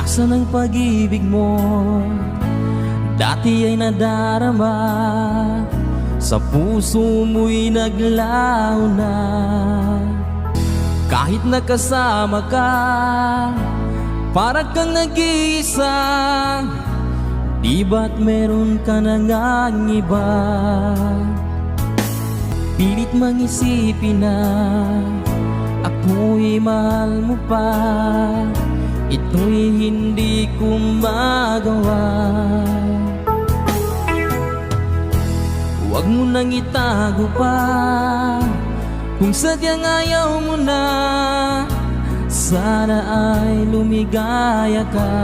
Lasa ng pag-ibig mo dati ay nadarama, sa puso mo'y naglaho na. Kahit nakasama ka, para kang nag-iisa. Di ba't meron ka na ngang iba? Pilit mang isipin na ako'y mahal mo pa. Ito'y hindi ko magawa. Huwag mo nang itago pa kung sadyang ayaw mo na. Sana ay lumigaya ka.